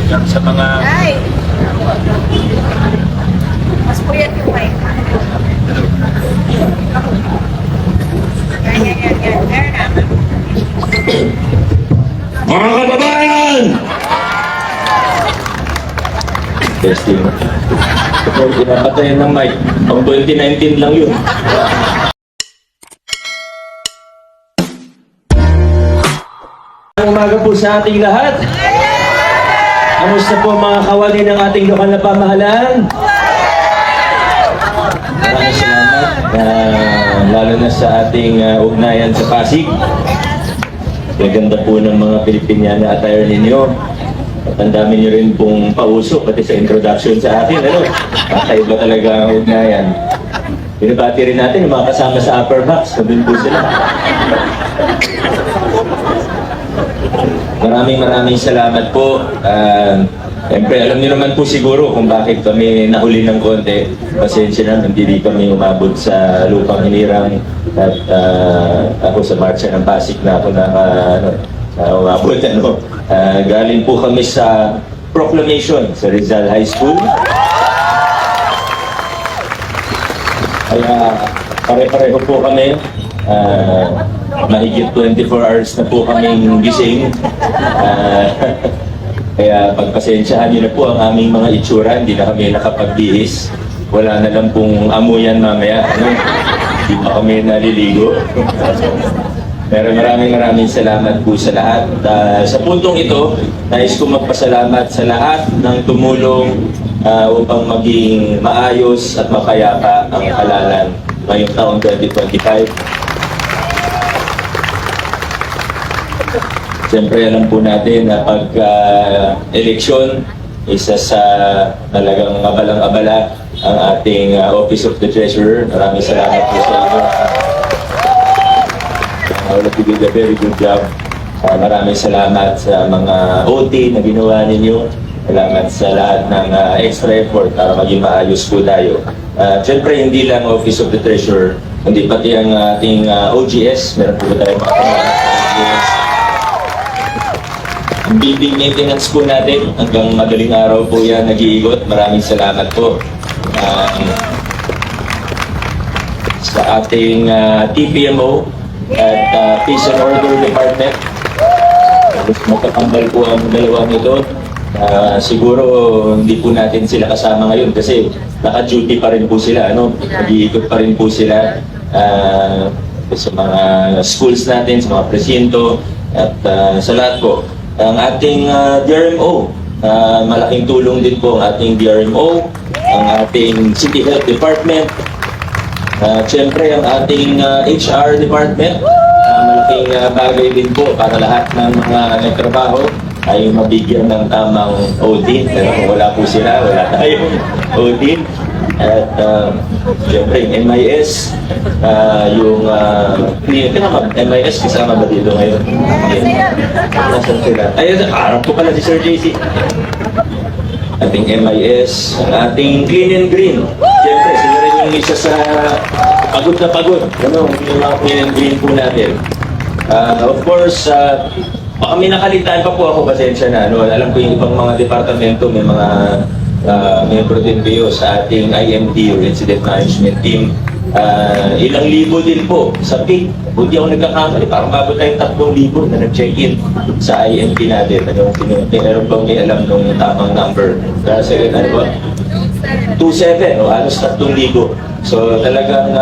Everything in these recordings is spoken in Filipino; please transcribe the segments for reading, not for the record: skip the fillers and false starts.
sa mga... Ay! Mas puyat yung mic. Yan. There na. Mga kababayan! Testing. Kung pinapatayan ng mic, pang 2019 lang yun. Umaga po sa ating lahat. Kamusta po mga kawali ng ating lokal na pamahalaan? Maraming salamat. Lalo na sa ating ugnayan sa Pasig. Maganda po ng mga Pilipiniana attire ninyo. At ang dami nyo rin pong pauso, pati sa introduction sa akin. Ano? Kakaiba talaga ang ugnayan. Binabati rin natin yung mga kasama sa upper box. Sabihin po sila. Maraming salamat po. Siyempre, alam niyo naman po siguro kung bakit kami nahuli ng konti. Pasensya na, hindi kami umabot sa lupang hinirang at ako sa Marcha ng Pasig na ako umabot. Galing po kami sa proclamation sa Rizal High School. Kaya pare-pareho po kami. Mahigit 24 hours na po kaming gising. Kaya pagpasensyahan niyo na po ang aming mga itsura, hindi na kami nakapagbihis. Wala na lang pong amuyan mamaya. Hindi pa kami naliligo. Pero maraming salamat po sa lahat. Sa puntong ito, nais ko magpasalamat sa lahat ng tumulong upang maging maayos at mapayapa ang halalan ngayong taong 2025. Siyempre, alam po natin na pag-eleksyon, isa sa talagang abalang-abala ang ating Office of the Treasurer. Maraming salamat po sa inyo. All of you did a very good job. Maraming salamat sa mga OT na ginawa ninyo. Salamat sa lahat ng extra effort para maging maayos po tayo. Siyempre, hindi lang Office of the Treasurer, kundi pati ang ating OGS. Meron po tayong mga OGS. Ang building maintenance po natin, hanggang madaling araw po yan nag-iigot. Maraming salamat po. Sa ating TPMO at Peace and Order Department. Magkakambal po ang dalawang ito. Siguro hindi po natin sila kasama ngayon kasi naka-duty pa rin po sila. Nag-iikot pa rin po sila sa mga schools natin, sa mga presinto at sa lahat po. Ang ating DRMO, malaking tulong din po ang ating DRMO, ang ating City Health Department, siyempre ang ating HR Department, malaking bagay din po para lahat ng mga nagtrabaho ay mabigyan ng tamang OT. Pero kung wala po sila, wala tayong OT. At siyempre yung MIS, yung MIS kasama ba dito ngayon? Nasaan sila? Ayun, harap ko pala si Sir JC. Ating MIS, ang ating Clean and Green. Siyempre, sila rin yung isa sa pagod na pagod. Yung mga Clean and Green po natin. Of course, baka may nakalitaan pa po ako, pasensya na. Alam ko yung ibang mga departamento, may mga membro din kayo sa ating IMT, yung Incident Management Team. Ilang libo din po sa PIC. Buti ako nagkakamali, parang mabot tayong 3,000 na nag-check-in sa IMT natin. Meron bang may alam nung tamang number? Kasi ano ba? 2,700 o halos 3,000. So talagang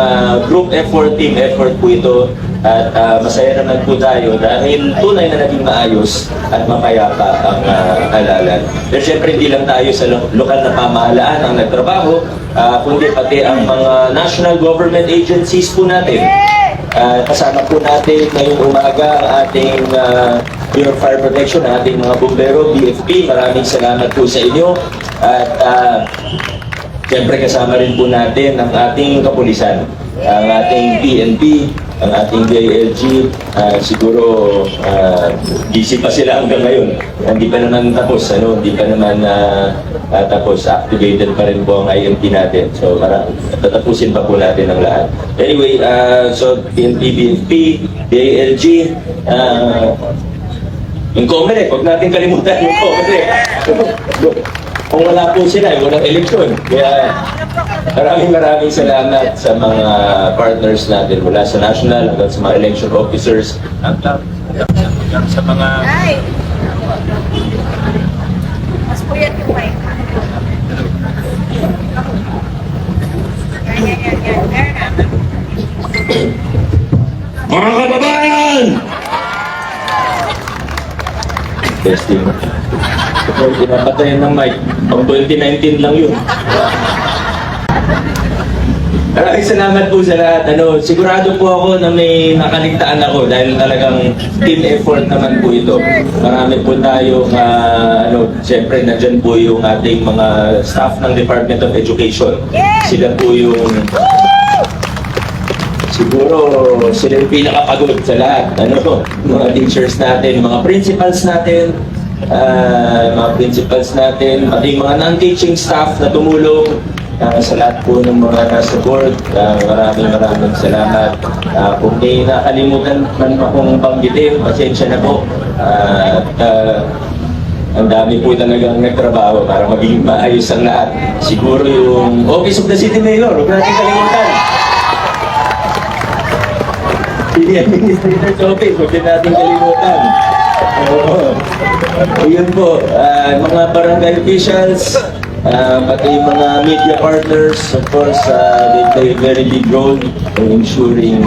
group effort, team effort po ito. At masaya naman po tayo dahil tunay na naging maayos at mapayapa ang halalan. Pero siyempre hindi lang tayo sa lokal na pamahalaan ang nagtrabaho, kundi pati ang mga national government agencies po natin. Kasama po natin ngayong umaga ang ating Bureau of Fire Protection, ang ating mga bumbero, BFP. Maraming salamat po sa inyo. At siyempre kasama rin po natin ang ating kapulisan, ang ating PNP, ang ating JLG. Siguro busy pa sila hanggang ngayon. Hindi pa naman tapos, hindi pa naman tapos. Activated pa rin po ang IMT natin. So tatapusin pa po natin ang lahat. Anyway, so PNP, BFP, JLG, Yung Comelec, huwag natin kalimutan yung Comelec. Kung wala po sila, walang eleksyon. Kaya maraming salamat sa mga partners natin mula sa national hanggang sa mga election officers hanggang sa mga Ay! Mas puyat yung mic. Yan. Fair na. mga kababayan! Testing. Ito, pinapatayan ng mic. Pang 2019 lang yun. Maraming salamat po sa lahat. Sigurado po ako na may nakaligtaan ako dahil talagang team effort naman po ito. Marami po tayong, siyempre nandyan po yung ating mga staff ng Department of Education. Sila po yung, siguro sila yung pinakapagod sa lahat. Mga teachers natin, mga principals natin, pati mga non-teaching staff na tumulong. Sa lahat po ng mga nasa board, maraming salamat. Kung may nakalimutan man akong banggitin, pasensya na po. Ang dami po talagang nagtrabaho para maging maayos ang lahat. Siguro yung Office of the City Mayor, huwag natin kalimutan. City Administrator's Office, huwag din natin kalimutan. Yun po, mga barangay officials, pati yung mga media partners, of course, they play a very big role in ensuring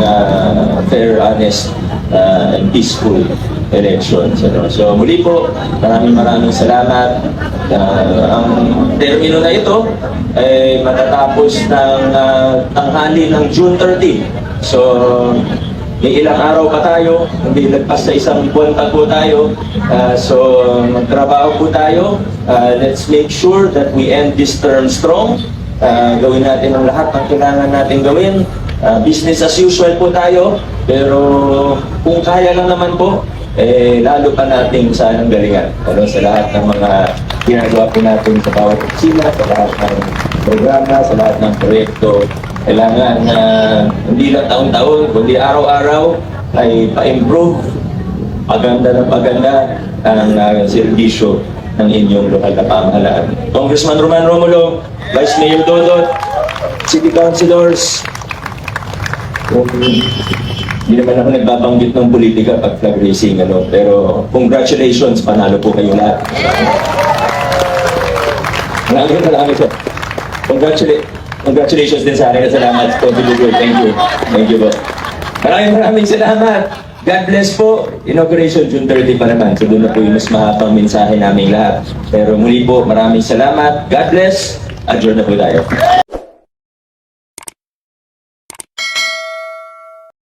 fair, honest, and peaceful elections. So muli po, maraming salamat. Ang termino na ito ay matatapos ng tanghali ng June 30. So may ilang araw pa tayo, hindi lagpas sa isang buwan pa po tayo. So magtrabaho po tayo. Let's make sure that we end this term strong. Gawin natin ang lahat ng kailangan natin gawin. Business as usual po tayo. Pero kung kaya lang naman po, lalo pa nating sanang galingan. Sa lahat ng mga ginagawa po natin sa bawat opisina, sa lahat ng programa, sa lahat ng proyekto. Kailangan na hindi lang taon-taon, kundi araw-araw ay pa-improve, paganda ang serbisyo ng inyong lokal na pamahalaan. Congressman Roman Romulo, Vice Mayor Dodot, City Councilors, hindi naman ako nagbabanggit ng politika pag flag raising, pero congratulations, panalo po kayo lahat. Maraming sir. Congratulations din sa akin at salamat po. Thank you. Thank you po. Maraming salamat. God bless po. Inauguration June 30 pa naman. So doon na po yung mas mahabang mensahe namin lahat. Pero muli po, maraming salamat. God bless. Adjourn na po tayo.